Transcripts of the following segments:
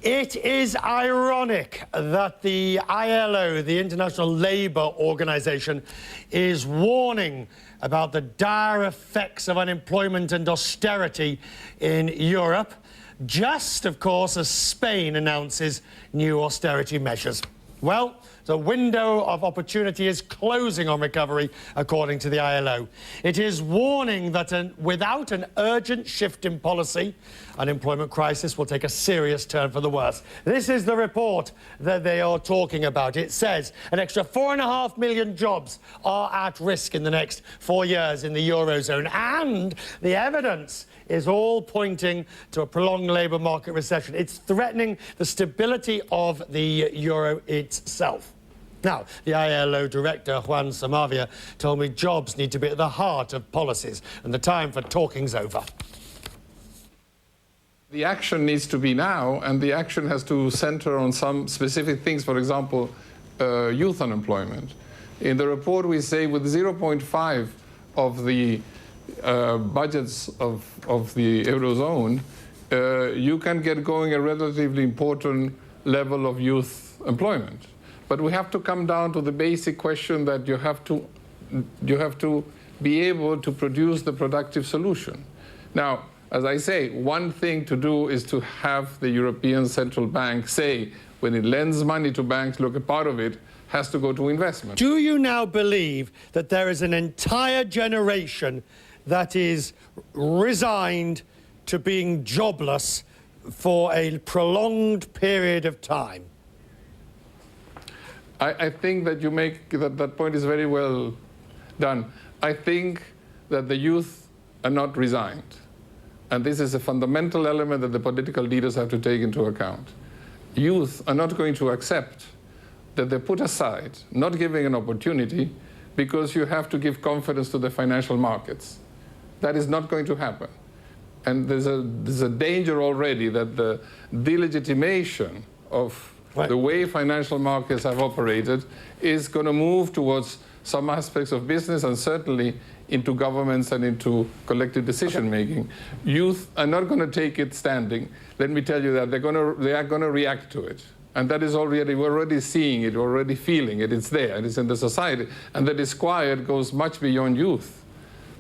It is ironic that the ILO, the International Labour Organization, is warning about the dire effects of unemployment and austerity in Europe, just, of course, as Spain announces new austerity measures. Well, the window of opportunity is closing on recovery, according to the ILO. It is warning that without an urgent shift in policy, unemployment crisis will take a serious turn for the worse. This is the report that they are talking about. It says an extra 4.5 million jobs are at risk in the next 4 years in the EuroZone, and the evidence is all pointing to a prolonged labour market recession. It's threatening the stability of the euro itself. Now, the ILO Director, Juan Somavia, told me jobs need to be at the heart of policies, and the time for talking's over. The action needs to be now, and the action has to center on some specific things, for example, youth unemployment. In the report, we say with 0.5 of the budgets of the EuroZone, you can get going a relatively important level of youth employment. But we have to come down to the basic question that you have to be able to produce the productive solution. Now, as I say, one thing to do is to have the European Central Bank say, when it lends money to banks, look, a part of it has to go to investment. Do you now believe that there is an entire generation that is resigned to being jobless for a prolonged period of time? I think that you make that point is very well done. I think that the youth are not resigned. And this is a fundamental element that the political leaders have to take into account. Youth are not going to accept that they're put aside, not giving an opportunity, because you have to give confidence to the financial markets. That is not going to happen. And there's a danger already that the delegitimation of the way financial markets have operated is going to move towards some aspects of business and certainly into governments and into collective decision-making. Youth are not going to take it standing. Let me tell you that they are going to react to it. And that is already, we're already seeing it, we're already feeling it. It's there, it is in the society. And the disquiet goes much beyond youth.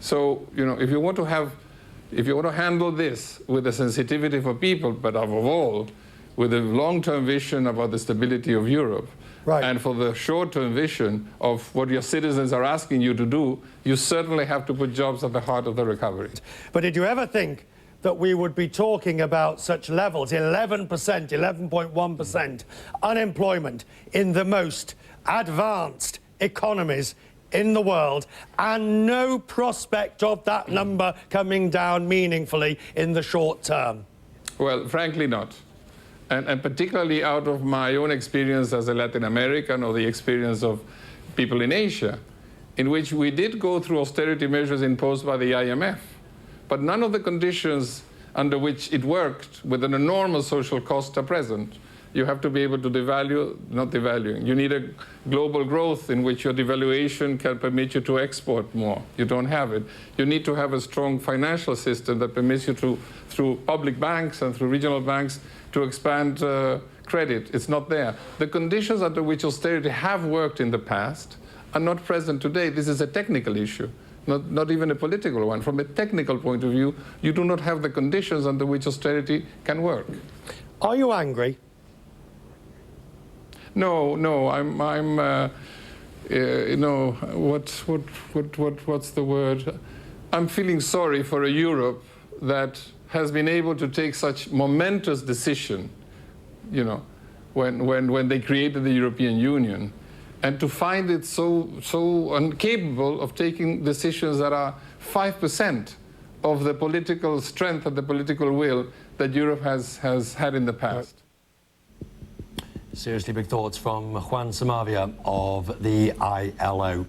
So, you know, if you want to handle this with a sensitivity for people, but above all, with a long-term vision about the stability of Europe, right, and for the short-term vision of what your citizens are asking you to do, you certainly have to put jobs at the heart of the recovery. But did you ever think that we would be talking about such levels, 11%, 11.1% unemployment in the most advanced economies in the world, and no prospect of that number coming down meaningfully in the short term? Well, frankly not. And particularly out of my own experience as a Latin American or the experience of people in Asia, in which we did go through austerity measures imposed by the IMF, but none of the conditions under which it worked with an enormous social cost are present. You have to be able to devalue, not devaluing. You need a global growth in which your devaluation can permit you to export more. You don't have it. You need to have a strong financial system that permits you to, through public banks and through regional banks, to expand credit. It's not there. The conditions under which austerity have worked in the past are not present today. This is a technical issue, not even a political one. From a technical point of view, you do not have the conditions under which austerity can work. Are you angry? No, you know, what's the word? I'm feeling sorry for a Europe that has been able to take such momentous decision, you know, when they created the European Union, and to find it so incapable of taking decisions that are 5% of the political strength and the political will that Europe has had in the past. Seriously big thoughts from Juan Somavia of the ILO.